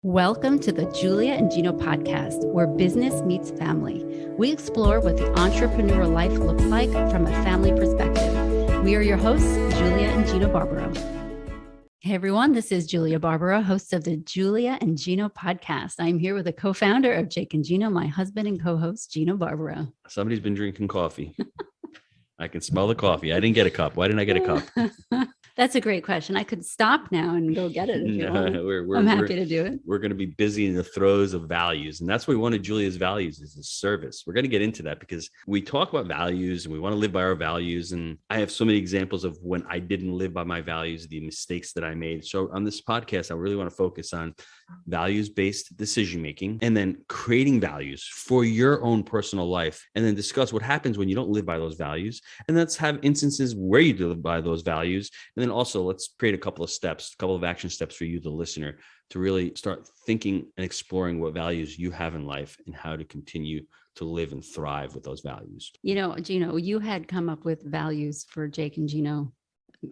Welcome to the Julia and Gino podcast, where business meets family. We explore what the entrepreneurial life looks like from a family perspective. We are your hosts, Julia and Gino Barbaro. Hey everyone, this is Julia Barbaro, host of the Julia and Gino podcast. I'm here with the co-founder of Jake and Gino, my husband and co-host, Gino Barbaro. Somebody's been drinking coffee. I can smell the coffee. I didn't get a cup. Why didn't I get a cup? That's a great question. I could stop now and go get it if you want. I'm happy to do it. We're going to be busy in the throes of values. And that's what one of Julia's values is service. We're going to get into that because we talk about values and we want to live by our values. And I have so many examples of when I didn't live by my values, the mistakes that I made. So on this podcast, I really want to focus on values-based decision-making and then creating values for your own personal life, and then discuss what happens when you don't live by those values. And let's have instances where you live by those values. And then also let's create a couple of action steps for you, the listener, to really start thinking and exploring what values you have in life and how to continue to live and thrive with those values. You know, Gino, you had come up with values for Jake and Gino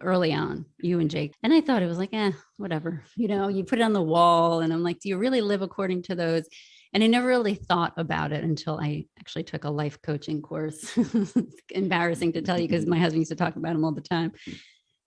early on, you and Jake. And I thought it was like, whatever, you put it on the wall. And I'm like, do you really live according to those? And I never really thought about it until I actually took a life coaching course. It's embarrassing to tell you because my husband used to talk about them all the time.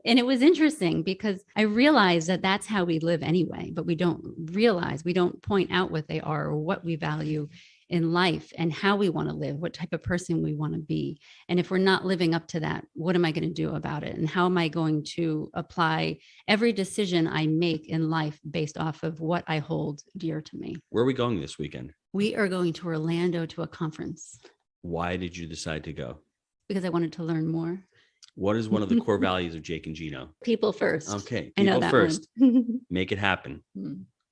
And it was interesting because I realized that that's how we live anyway, but we don't point out what they are or what we value in life and how we want to live, what type of person we want to be. And if we're not living up to that, what am I going to do about it? And how am I going to apply every decision I make in life based off of what I hold dear to me? Where are we going this weekend? We are going to Orlando to a conference. Why did you decide to go? Because I wanted to learn more. What is one of the core values of Jake and Gino? People first. Okay. I know that first. Make it happen.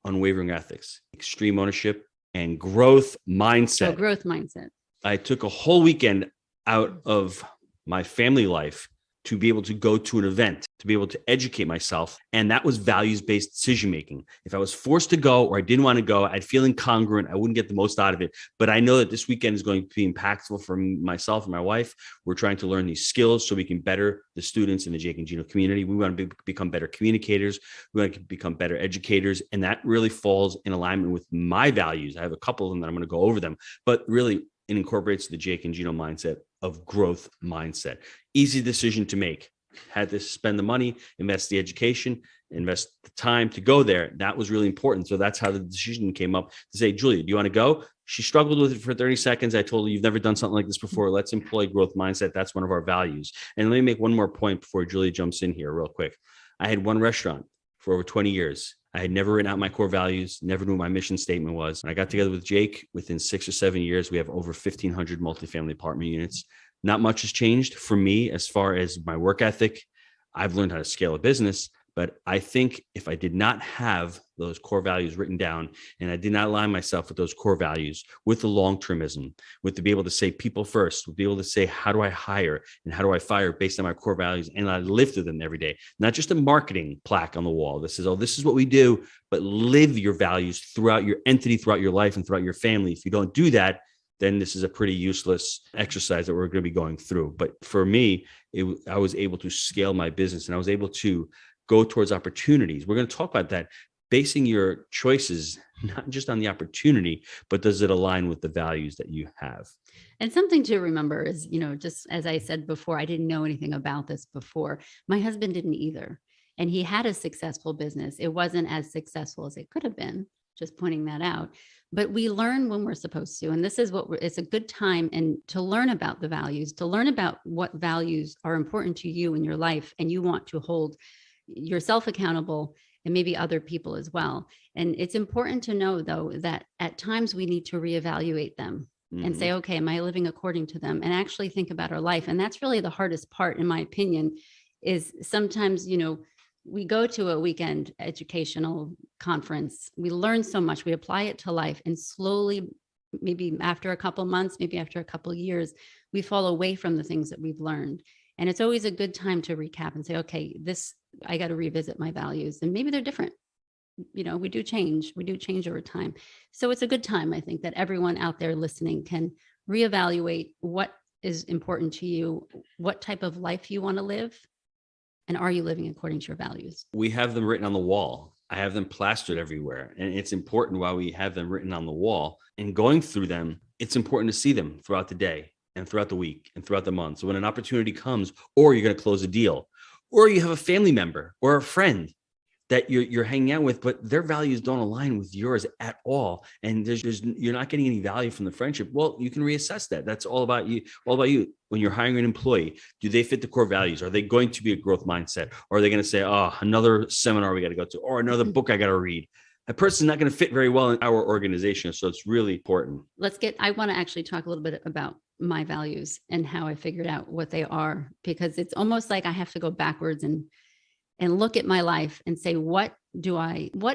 Unwavering ethics, extreme ownership, and growth mindset. Growth mindset. I took a whole weekend out of my family life to be able to go to an event, to be able to educate myself. And that was values-based decision-making. If I was forced to go or I didn't want to go, I'd feel incongruent. I wouldn't get the most out of it. But I know that this weekend is going to be impactful for myself and my wife. We're trying to learn these skills so we can better the students in the Jake and Gino community. We want to become better communicators. We want to become better educators. And that really falls in alignment with my values. I have a couple of them that I'm going to go over them, but really it incorporates the Jake and Gino mindset of growth mindset. Easy decision to make. Had to spend the money, invest the education, invest the time to go there. That was really important. So that's how the decision came up to say, Julia, do you want to go? She struggled with it for 30 seconds. I told her, you've never done something like this before. Let's employ growth mindset. That's one of our values. And let me make one more point before Julia jumps in here real quick. I had one restaurant for over 20 years. I had never written out my core values, never knew what my mission statement was. When I got together with Jake, within 6 or 7 years, we have over 1,500 multifamily apartment units. Not much has changed for me as far as my work ethic. I've learned how to scale a business, but I think if I did not have those core values written down and I did not align myself with those core values, with the long-termism, with to be able to say people first, with be able to say, how do I hire and how do I fire based on my core values? And I live through them every day, not just a marketing plaque on the wall. This is what we do, but live your values throughout your entity, throughout your life and throughout your family. If you don't do that, then this is a pretty useless exercise that we're going to be going through. But for me, I was able to scale my business and I was able to go towards opportunities. We're going to talk about that, basing your choices, not just on the opportunity, but does it align with the values that you have? And something to remember is, just as I said before, I didn't know anything about this before. My husband didn't either. And he had a successful business. It wasn't as successful as it could have been, just pointing that out. But we learn when we're supposed to. And this is it's a good time and to learn about the values, to learn about what values are important to you in your life. And you want to hold yourself accountable and maybe other people as well. And it's important to know, though, that at times we need to reevaluate them and say, okay, am I living according to them? And actually think about our life. And that's really the hardest part, in my opinion, is sometimes, we go to a weekend educational conference, we learn so much, we apply it to life, and slowly, maybe after a couple months, maybe after a couple years, we fall away from the things that we've learned. And it's always a good time to recap and say, okay, I got to revisit my values, and maybe they're different. We do change over time. So it's a good time, I think, that everyone out there listening can reevaluate what is important to you, what type of life you want to live, and are you living according to your values? We have them written on the wall. I have them plastered everywhere. And it's important while we have them written on the wall and going through them, it's important to see them throughout the day and throughout the week and throughout the month. So when an opportunity comes, or you're going to close a deal, or you have a family member or a friend that you're hanging out with, but their values don't align with yours at all, and there's you're not getting any value from the friendship, well, you can reassess that. That's all about you. All about you. When you're hiring an employee, do they fit the core values? Are they going to be a growth mindset? Or are they going to say, oh, another seminar we got to go to, or another book I got to read? That person's not going to fit very well in our organization. So it's really important. I want to actually talk a little bit about my values and how I figured out what they are, because it's almost like I have to go backwards and look at my life and say, what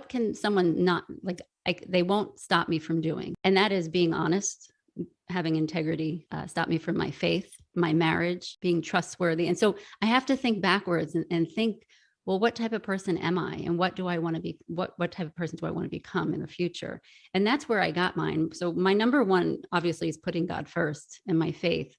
can someone not like, they won't stop me from doing? And that is being honest, having integrity, stop me from my faith, my marriage, being trustworthy. And so I have to think backwards and think, well, what type of person am I? And what do I want to be? What type of person do I want to become in the future? And that's where I got mine. So my number one, obviously, is putting God first and my faith.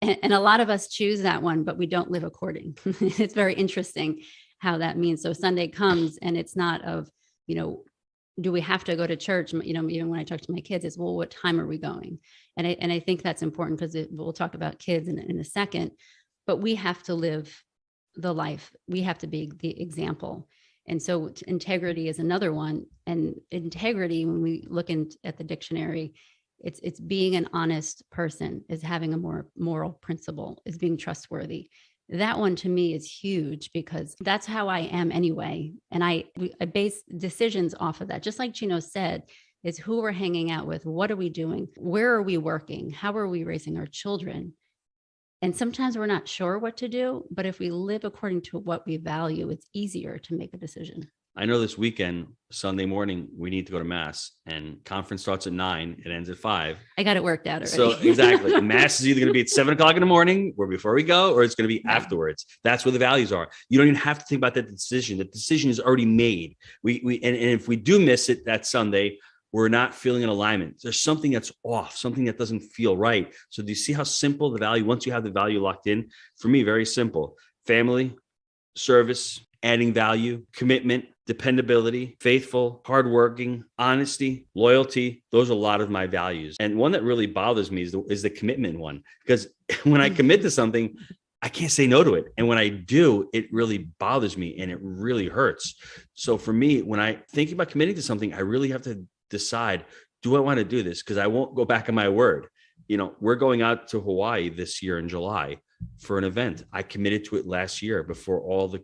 And a lot of us choose that one, but we don't live according. It's very interesting how that means. So Sunday comes and it's not of, do we have to go to church? Even when I talk to my kids, it's, well, what time are we going? And I think that's important because we'll talk about kids in a second, but we have to live the life. We have to be the example. And so integrity is another one. And integrity, when we look at the dictionary, it's being an honest person, is having a more moral principle, is being trustworthy. That one to me is huge because that's how I am anyway. And I base decisions off of that. Just like Gino said, is who we're hanging out with. What are we doing? Where are we working? How are we raising our children? And sometimes we're not sure what to do, but if we live according to what we value, it's easier to make a decision. I know this weekend, Sunday morning, we need to go to mass, and conference starts at 9. It ends at 5. I got it worked out already. So exactly. Mass is either going to be at 7 o'clock in the morning or before we go, or it's going to be afterwards. That's where the values are. You don't even have to think about that decision. The decision is already made. And if we do miss it that Sunday, we're not feeling in alignment. There's something that's off, something that doesn't feel right. So do you see how simple the value, once you have the value locked in? For me, very simple. Family, service, adding value, commitment, dependability, faithful, hardworking, honesty, loyalty. Those are a lot of my values. And one that really bothers me is the commitment one, because when I commit to something, I can't say no to it. And when I do, it really bothers me and it really hurts. So for me, when I think about committing to something, I really have to decide, do I want to do this? Because I won't go back on my word. We're going out to Hawaii this year in July for an event. I committed to it last year before all the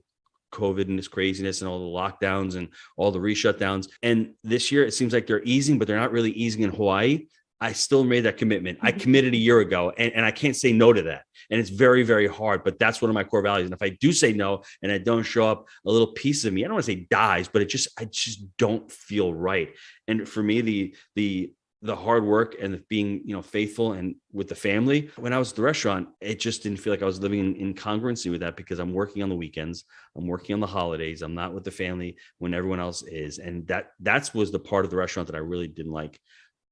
COVID and this craziness and all the lockdowns and all the reshutdowns. And this year, it seems like they're easing, but they're not really easing in Hawaii. I still made that commitment. I committed a year ago, and I can't say no to that. And it's very, very hard, but that's one of my core values. And if I do say no and I don't show up, a little piece of me, I don't want to say dies, but I just don't feel right. And for me, the hard work and being, faithful and with the family, when I was at the restaurant, it just didn't feel like I was living in congruency with that, because I'm working on the weekends, I'm working on the holidays, I'm not with the family when everyone else is. And that was the part of the restaurant that I really didn't like.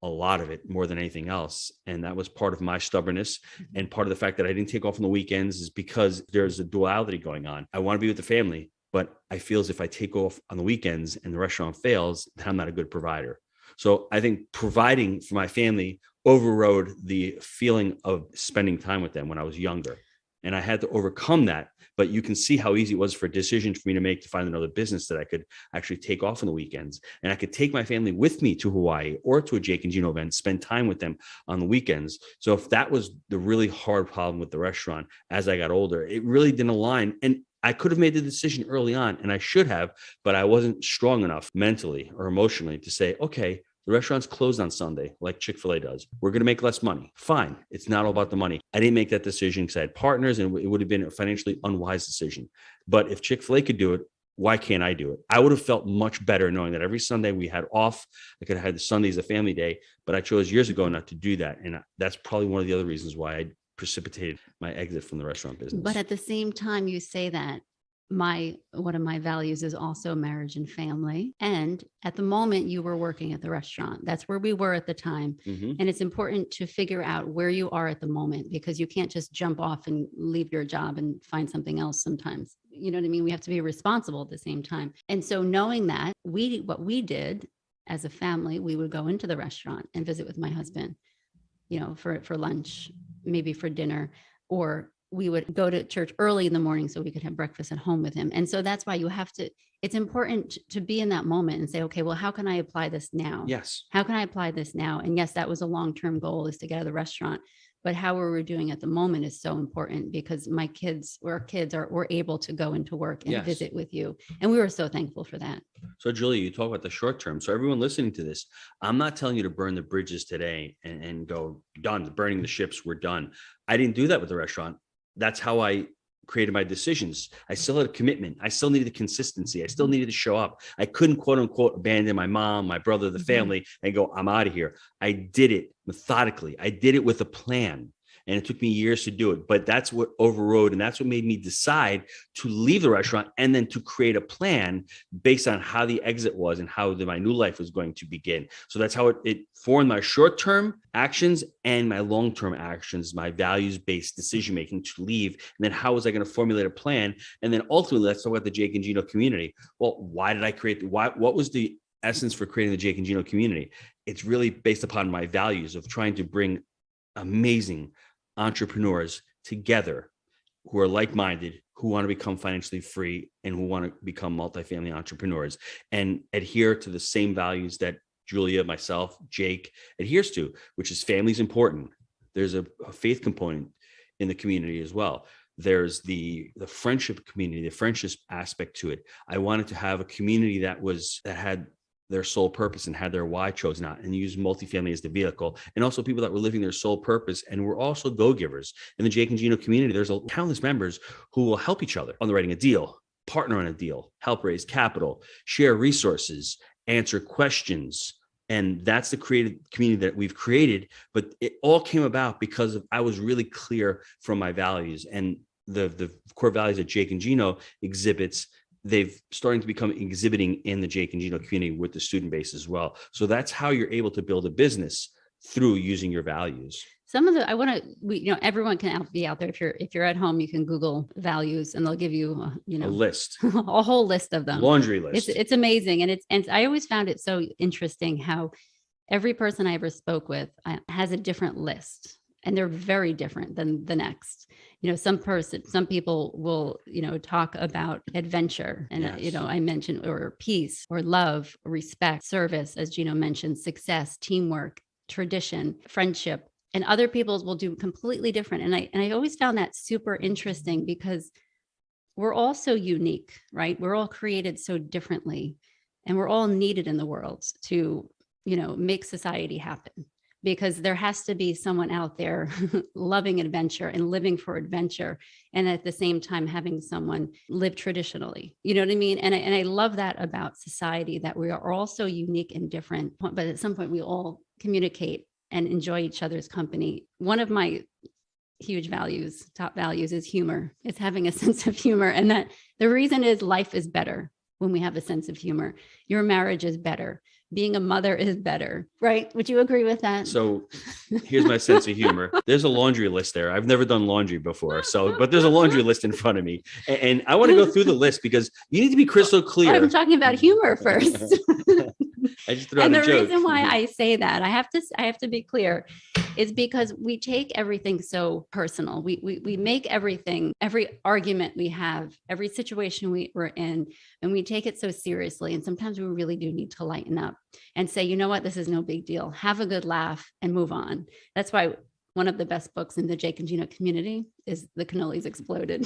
A lot of it more than anything else. And that was part of my stubbornness. And part of the fact that I didn't take off on the weekends is because there's a duality going on. I want to be with the family, but I feel as if I take off on the weekends and the restaurant fails, then I'm not a good provider. So I think providing for my family overrode the feeling of spending time with them when I was younger. And I had to overcome that. But you can see how easy it was for decisions for me to make to find another business that I could actually take off on the weekends. And I could take my family with me to Hawaii or to a Jake and Gino event, spend time with them on the weekends. So if that was the really hard problem with the restaurant as I got older, it really didn't align. And I could have made the decision early on, and I should have, but I wasn't strong enough mentally or emotionally to say, okay, the restaurant's closed on Sunday, like Chick-fil-A does. We're going to make less money. Fine. It's not all about the money. I didn't make that decision because I had partners, and it would have been a financially unwise decision. But if Chick-fil-A could do it, why can't I do it? I would have felt much better knowing that every Sunday we had off. I could have had the Sunday as a family day, but I chose years ago not to do that. And that's probably one of the other reasons why I precipitated my exit from the restaurant business. But at the same time, you say that, one of my values is also marriage and family. And at the moment you were working at the restaurant, that's where we were at the time. Mhm. And it's important to figure out where you are at the moment, because you can't just jump off and leave your job and find something else sometimes. You know what I mean? We have to be responsible at the same time. And so knowing that, what we did as a family, we would go into the restaurant and visit with my husband, for lunch, maybe for dinner, or we would go to church early in the morning so we could have breakfast at home with him. And so that's why it's important to be in that moment and say, okay, well, how can I apply this now? Yes. How can I apply this now? And yes, that was a long-term goal, is to get out of the restaurant. But how we're doing at the moment is so important, because our kids were able to go into work and Yes. visit with you. And we were so thankful for that. So, Julia, you talk about the short term. So, everyone listening to this, I'm not telling you to burn the bridges today and go, done, burning the ships, we're done. I didn't do that with the restaurant. That's how I created my decisions. I still had a commitment. I still needed the consistency. I still needed to show up. I couldn't, quote unquote, abandon my mom, my brother, the family, and go, I'm out of here. I did it methodically. I did it with a plan. And it took me years to do it, but that's what overrode. And that's what made me decide to leave the restaurant and then to create a plan based on how the exit was and how my new life was going to begin. So that's how it formed my short-term actions and my long-term actions, my values-based decision-making to leave. And then how was I going to formulate a plan? And then ultimately, let's talk about the Jake and Gino community. Well, why did I create, what was the essence for creating the Jake and Gino community? It's really based upon my values of trying to bring amazing entrepreneurs together who are like-minded, who want to become financially free, and who want to become multifamily entrepreneurs and adhere to the same values that Julia, myself, Jake adheres to, which is family's important. There's a faith component in the community as well. There's the friendship community, the friendship aspect to it. I wanted to have a community that had their sole purpose and had their why chosen out, and use multifamily as the vehicle. And also people that were living their sole purpose and were also go-givers. In the Jake and Gino community, there's countless members who will help each other underwriting a deal, partner on a deal, help raise capital, share resources, answer questions. And that's the creative community that we've created. But it all came about because I was really clear from my values, and the core values that Jake and Gino exhibits. They've starting to become exhibiting in the Jake and Gino community with the student base as well. So that's how you're able to build a business, through using your values. Everyone can be out there. If you're at home, you can Google values and they'll give you, a list, a whole list of them. Laundry list. It's amazing. And I always found it so interesting how every person I ever spoke with has a different list, and they're very different than the next. Some people will, talk about adventure and, Yes. I mentioned, or peace or love, respect, service, as Gino mentioned, success, teamwork, tradition, friendship, and other people will do completely different. And I always found that super interesting, because we're all so unique, right? We're all created so differently, and we're all needed in the world to, make society happen. Because there has to be someone out there loving adventure and living for adventure, and at the same time having someone live traditionally. You know what I mean? And I love that about society, that we are all so unique and different, but at some point we all communicate and enjoy each other's company. One of my huge values, top values, is humor. It's having a sense of humor. And that the reason is life is better when we have a sense of humor. Your marriage is better. Being a mother is better, right? Would you agree with that? So here's my sense of humor. There's a laundry list there. I've never done laundry before. But there's a laundry list in front of me. And I want to go through the list because you need to be crystal clear. I'm talking about humor first. I just threw out a joke. And the reason why I say that, I have to be clear, is because we take everything so personal. We make everything, every argument we have, every situation we're in, and we take it so seriously. And sometimes we really do need to lighten up and say, you know what, this is no big deal. Have a good laugh and move on. That's why one of the best books in the Jake and Gino community is The Cannolis Exploded.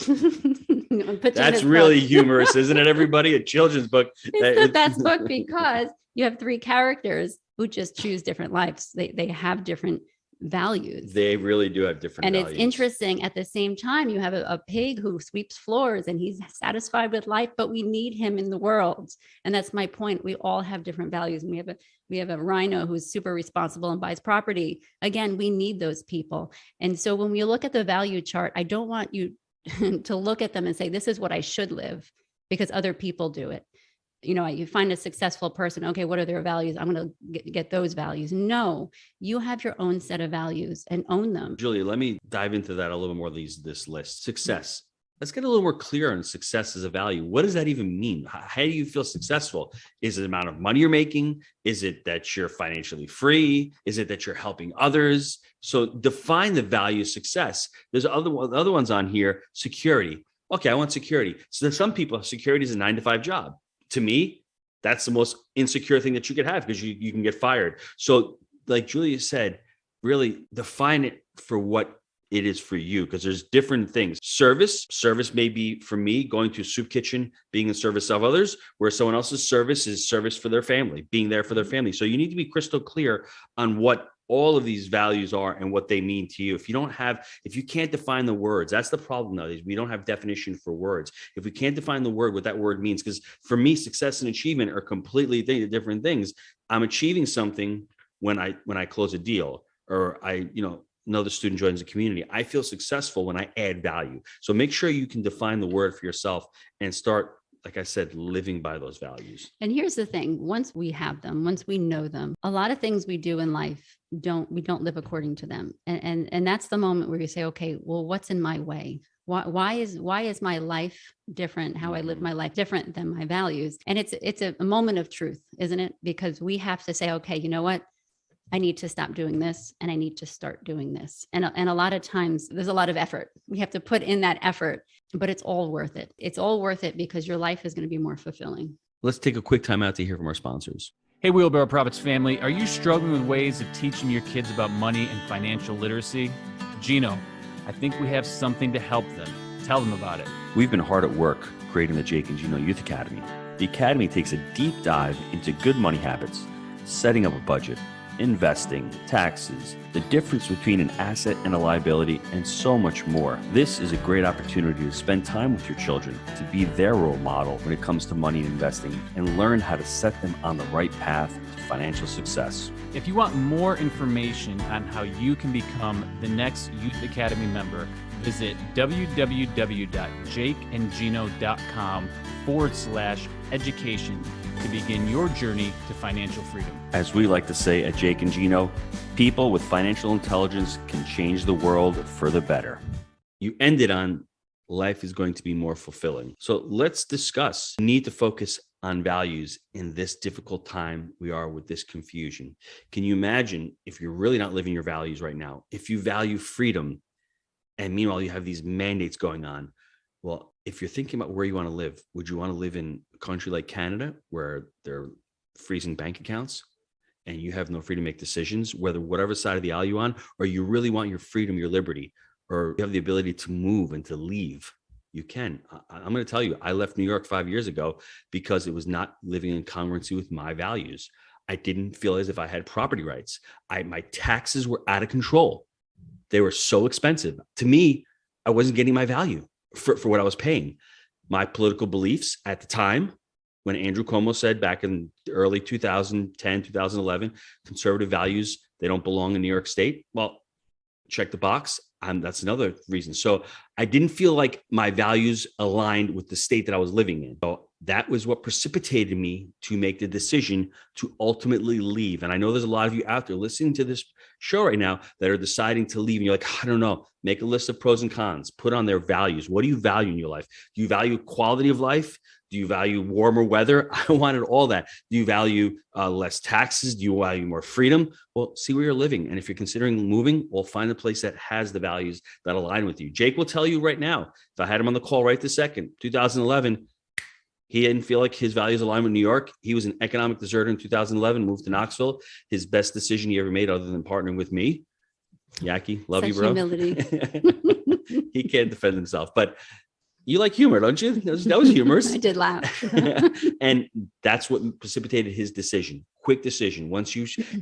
That's really humorous, isn't it, everybody? A children's book. It's the best book because you have three characters who just choose different lives. They have different values. They really do have different values. It's interesting. At the same time, you have a pig who sweeps floors and he's satisfied with life, but we need him in the world. And that's my point. We all have different values. And we have a rhino who's super responsible and buys property. Again, we need those people. And so when we look at the value chart, I don't want you to look at them and say, this is what I should live because other people do it. You find a successful person. Okay, what are their values? I'm going to get those values. No, you have your own set of values and own them. Julia, let me dive into that a little more. This list. Success. Let's get a little more clear on success as a value. What does that even mean? How do you feel successful? Is it the amount of money you're making? Is it that you're financially free? Is it that you're helping others? So define the value of success. There's other ones on here. Security. Okay, I want security. So some people, security is a 9-to-5 job. To me, that's the most insecure thing that you could have because you can get fired. So like Julia said, really define it for what it is for you, because there's different things. Service may be, for me, going to a soup kitchen, being in service of others, where someone else's service is service for their family, being there for their family. So you need to be crystal clear on what all of these values are and what they mean to you. If you can't define the words, that's the problem nowadays. We don't have definition for words. If we can't define the word, what that word means, because for me, success and achievement are completely different things. I'm achieving something when I close a deal, or another student joins the community. I feel successful when I add value. So make sure you can define the word for yourself and start, like I said, living by those values. And here's the thing. Once we have them, once we know them, a lot of things we do in life, we don't live according to them. And that's the moment where you say, okay, well, what's in my way? Why is my life different? How I live my life different than my values? And it's a moment of truth, isn't it? Because we have to say, okay, you know what? I need to stop doing this and I need to start doing this. And a lot of times there's a lot of effort. We have to put in that effort, but it's all worth it. It's all worth it because your life is going to be more fulfilling. Let's take a quick time out to hear from our sponsors. Hey, Wheelbarrow Profits family. Are you struggling with ways of teaching your kids about money and financial literacy? Gino, I think we have something to help them. Tell them about it. We've been hard at work creating the Jake Gino Youth Academy. The Academy takes a deep dive into good money habits, setting up a budget, investing, taxes, the difference between an asset and a liability, and so much more. This is a great opportunity to spend time with your children, to be their role model when it comes to money and investing, and learn how to set them on the right path to financial success. If you want more information on how you can become the next Youth Academy member, visit www.jakeandgino.com/education to begin your journey to financial freedom. As we like to say at Jake and Gino, people with financial intelligence can change the world for the better. You ended on life is going to be more fulfilling. So let's discuss the need to focus on values in this difficult time we are with this confusion. Can you imagine if you're really not living your values right now? If you value freedom and meanwhile you have these mandates going on, well, if you're thinking about where you want to live, would you want to live in a country like Canada where they're freezing bank accounts and you have no freedom to make decisions, whatever side of the aisle you're on, or you really want your freedom, your liberty, or you have the ability to move and to leave? You can. I'm going to tell you, I left New York 5 years ago because it was not living in congruency with my values. I didn't feel as if I had property rights. My taxes were out of control. They were so expensive. To me, I wasn't getting my value for what I was paying. My political beliefs at the time, when Andrew Cuomo said back in the early 2010, 2011, conservative values, they don't belong in New York State. Well, check the box. That's another reason. So I didn't feel like my values aligned with the state that I was living in. So that was what precipitated me to make the decision to ultimately leave. And I know there's a lot of you out there listening to this show right now that are deciding to leave. And you're like, I don't know, make a list of pros and cons, put on their values. What do you value in your life? Do you value quality of life? Do you value warmer weather? I wanted all that. Do you value less taxes? Do you value more freedom? Well, see where you're living. And if you're considering moving, well, find a place that has the values that align with you. Jake will tell you right now, if I had him on the call right this second, 2011, he didn't feel like his values aligned with New York. He was an economic deserter in 2011, moved to Knoxville. His best decision he ever made other than partnering with me. Yaki, love Such you, bro. humility. He can't defend himself, but you like humor, don't you? That was humorous. I did laugh. And that's what precipitated his decision. Quick decision.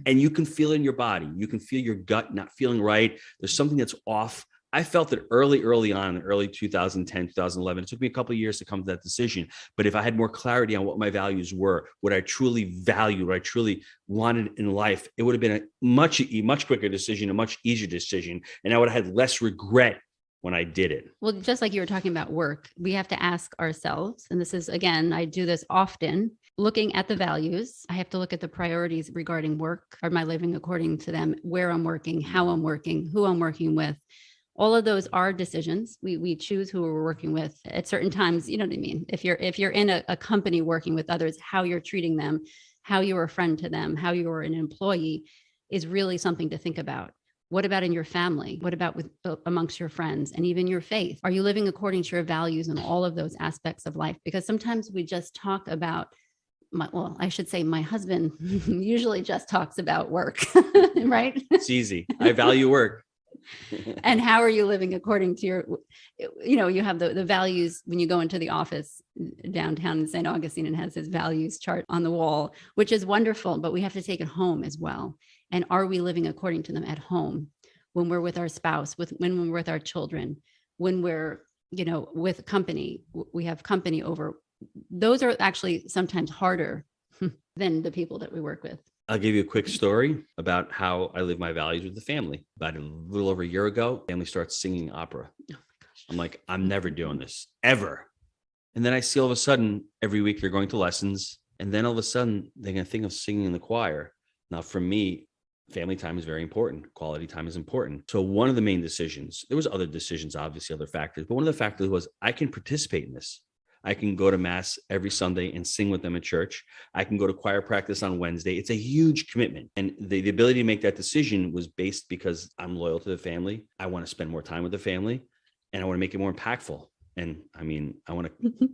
And you can feel it in your body. You can feel your gut not feeling right. There's something that's off. I felt it early on, in early 2010, 2011. It took me a couple of years to come to that decision. But if I had more clarity on what my values were, what I truly valued, what I truly wanted in life, it would have been a much quicker decision, a much easier decision. And I would have had less regret when I did it. Well, just like you were talking about work, we have to ask ourselves, and this is, again, I do this often, looking at the values. I have to look at the priorities regarding work. Am I living according to them? Where I'm working, how I'm working, who I'm working with. All of those are decisions. We choose who we're working with at certain times. You know what I mean? If you're in a company working with others, how you're treating them, how you're a friend to them, how you're an employee is really something to think about. What about in your family? What about with amongst your friends and even your faith? Are you living according to your values in all of those aspects of life? Because sometimes we just talk about I should say my husband usually just talks about work, right? It's easy. I value work. And how are you living according to you have the values when you go into the office downtown in St. Augustine, and has his values chart on the wall, which is wonderful, but we have to take it home as well. And are we living according to them at home when we're with our spouse, when we're with our children, when we're, with company, we have company over. Those are actually sometimes harder than the people that we work with. I'll give you a quick story about how I live my values with the family. About a little over a year ago, family starts singing opera. Oh my gosh. I'm like, I'm never doing this ever. And then I see all of a sudden every week they're going to lessons. And then all of a sudden they're going to think of singing in the choir. Now, for me, family time is very important. Quality time is important. So one of the main decisions, there was other decisions, obviously other factors, but one of the factors was I can participate in this. I can go to mass every Sunday and sing with them at church. I can go to choir practice on Wednesday. It's a huge commitment. And the ability to make that decision was based because I'm loyal to the family. I want to spend more time with the family and I want to make it more impactful. And I mean, I want to.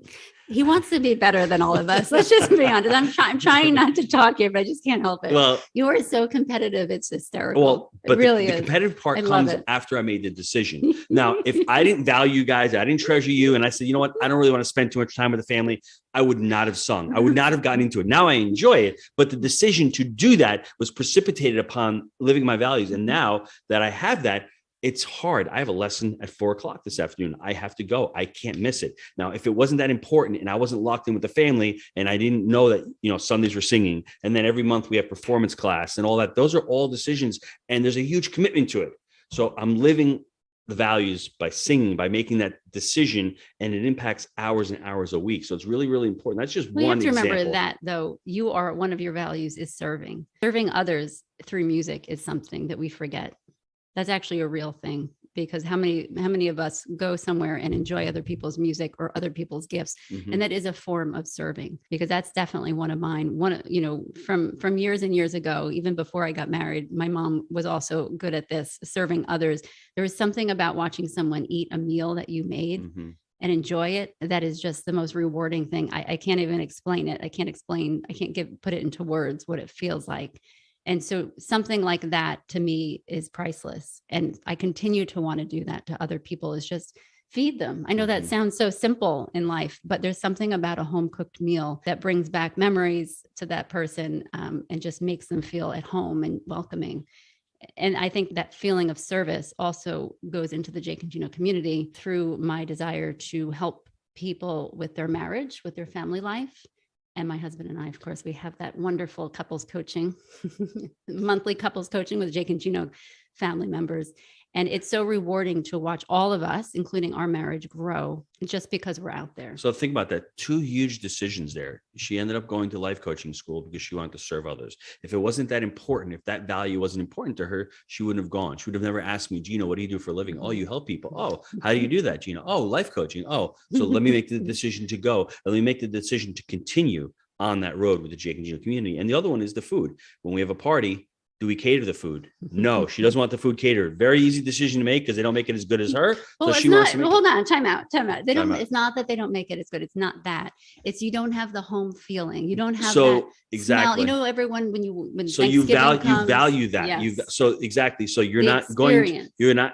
He wants to be better than all of us. Let's just be honest. I'm trying not to talk here, but I just can't help it. Well, you are so competitive. It's hysterical. Well, but it really the competitive part comes after I made the decision. Now, if I didn't value you guys, I didn't treasure you, and I said, you know what, I don't really want to spend too much time with the family, I would not have sung. I would not have gotten into it. Now I enjoy it, but the decision to do that was precipitated upon living my values. And now that I have that, it's hard. I have a lesson at 4:00 this afternoon. I have to go. I can't miss it. Now, if it wasn't that important and I wasn't locked in with the family and I didn't know that, Sundays were singing, and then every month we have performance class and all that, those are all decisions. And there's a huge commitment to it. So I'm living the values by singing, by making that decision, and it impacts hours and hours a week. So it's really, really important. That's just one example. You have to remember that, though, one of your values is serving. Serving others through music is something that we forget. That's actually a real thing, because how many of us go somewhere and enjoy other people's music or other people's gifts? Mm-hmm. And that is a form of serving, because that's definitely one of mine. From years and years ago, even before I got married, my mom was also good at this, serving others. There was something about watching someone eat a meal that you made mm-hmm. and enjoy it. That is just the most rewarding thing. I can't even explain it. I can't put it into words what it feels like. And so something like that to me is priceless. And I continue to want to do that to other people, is just feed them. I know that sounds so simple in life, but there's something about a home cooked meal that brings back memories to that person and just makes them feel at home and welcoming. And I think that feeling of service also goes into the Jake and Gino community through my desire to help people with their marriage, with their family life. And my husband and I, of course, we have that wonderful couples coaching, monthly couples coaching with Jake and Gino family members. And it's so rewarding to watch all of us, including our marriage, grow just because we're out there. So think about that. 2 huge decisions there. She ended up going to life coaching school because she wanted to serve others. If it wasn't that important, if that value wasn't important to her, she wouldn't have gone. She would have never asked me, Gino, what do you do for a living? Oh, you help people. Oh, how do you do that, Gino? Oh, life coaching. Oh, so let me make the decision to go. Let me make the decision to continue on that road with the Jake and Gino community. And the other one is the food. When we have a party, do we cater the food? No, she doesn't want the food catered. Very easy decision to make because they don't make it as good as her. Well, so she wants to make hold on, time out. It's not that they don't make it as good. It's not that. It's you don't have the home feeling. You don't have that exactly. Smell. Everyone when so you value that. Yes. So exactly. So you're not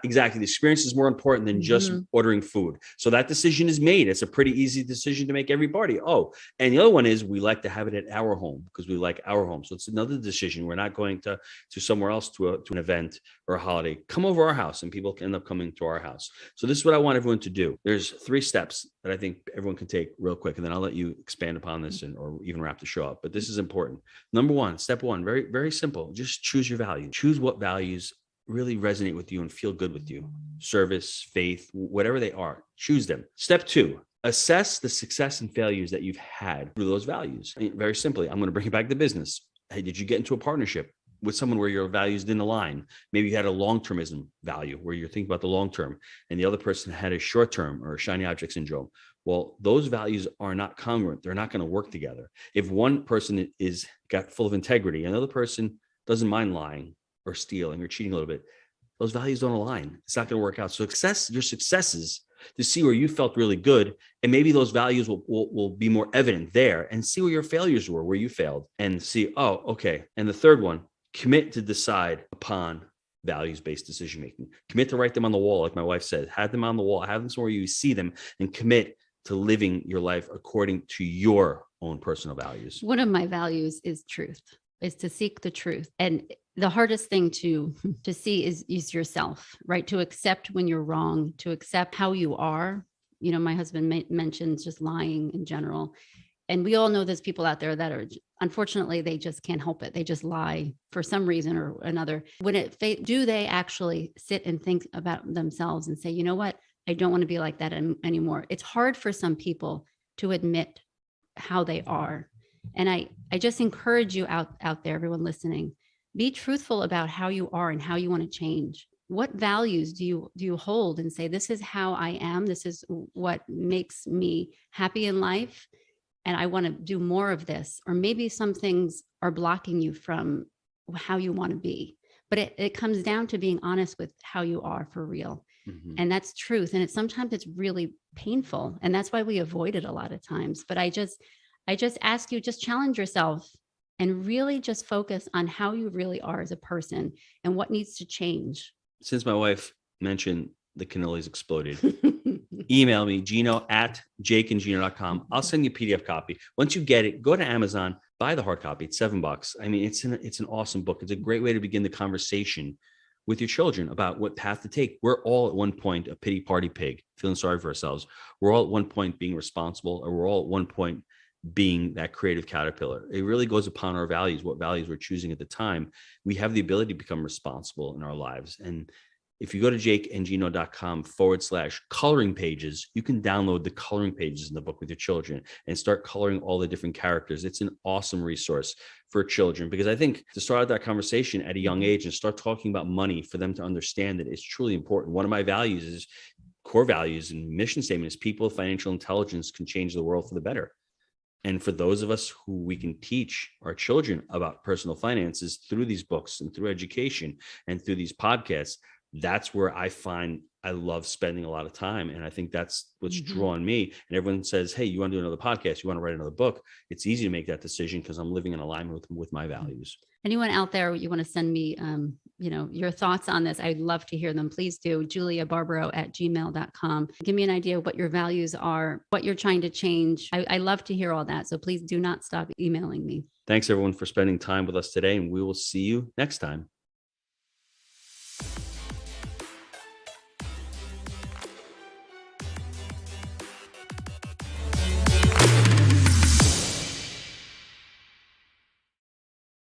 exactly. The experience is more important than just ordering food. So that decision is made. It's a pretty easy decision to make every party. Oh, and the other one is we like to have it at our home because we like our home. So it's another decision. We're not going to somewhere else to an event or a holiday. Come over our house, and people end up coming to our house. So this is what I want everyone to do. There's 3 steps that I think everyone can take real quick, and then I'll let you expand upon this or even wrap the show up. But this is important. Number 1, step 1, very, very simple. Just choose your value. Choose what values really resonate with you and feel good with you. Service, faith, whatever they are, choose them. Step 2, assess the success and failures that you've had through those values. I mean, very simply, I'm going to bring it back to business. Hey, did you get into a partnership with someone where your values didn't align? Maybe you had a long-termism value where you're thinking about the long term and the other person had a short term or a shiny object syndrome. Well, those values are not congruent. They're not going to work together. If one person is got full of integrity, another person doesn't mind lying or stealing or cheating a little bit, those values don't align. It's not going to work out. So your successes to see where you felt really good. And maybe those values will be more evident there, and see where your failures were, where you failed, and see, oh, okay. And the third one, commit to decide upon values-based decision-making. Commit to write them on the wall. Like my wife said, have them on the wall, have them somewhere you see them, and commit to living your life according to your own personal values. One of my values is truth, is to seek the truth. And the hardest thing to see is yourself, right? To accept when you're wrong, to accept how you are. You know, my husband mentions just lying in general. And we all know there's people out there that are, unfortunately, they just can't help it. They just lie for some reason or another. Do they actually sit and think about themselves and say, you know what? I don't want to be like that anymore. It's hard for some people to admit how they are. And I just encourage you out there, everyone listening, be truthful about how you are and how you want to change. What values do you hold and say, this is how I am. This is what makes me happy in life. And I want to do more of this. Or maybe some things are blocking you from how you want to be. But it comes down to being honest with how you are for real. Mm-hmm. And that's truth. And sometimes it's really painful. And that's why we avoid it a lot of times. But I just ask you, just challenge yourself and really just focus on how you really are as a person and what needs to change. Since my wife mentioned the cannolis exploded, email me, Gino@jakeandgino.com. I'll send you a PDF copy. Once you get it, go to Amazon, buy the hard copy. It's $7. I mean, it's an awesome book. It's a great way to begin the conversation with your children about what path to take. We're all at one point a pity party pig, feeling sorry for ourselves. We're all at one point being responsible, or we're all at one point being that creative caterpillar. It really goes upon our values, what values we're choosing at the time. We have the ability to become responsible in our lives. And if you go to jakeandgino.com/coloring pages, you can download the coloring pages in the book with your children and start coloring all the different characters. It's an awesome resource for children, because I think to start out that conversation at a young age and start talking about money for them to understand it is truly important. One of my values is core values and mission statement is people, financial intelligence can change the world for the better. And for those of us who we can teach our children about personal finances through these books and through education and through these podcasts, that's where I find I love spending a lot of time. And I think that's what's drawn me. And everyone says, hey, you want to do another podcast? You want to write another book? It's easy to make that decision because I'm living in alignment with my values. Anyone out there, you want to send me, your thoughts on this? I'd love to hear them. Please do. JuliaBarbaro@gmail.com. Give me an idea of what your values are, what you're trying to change. I love to hear all that. So please do not stop emailing me. Thanks everyone for spending time with us today. And we will see you next time.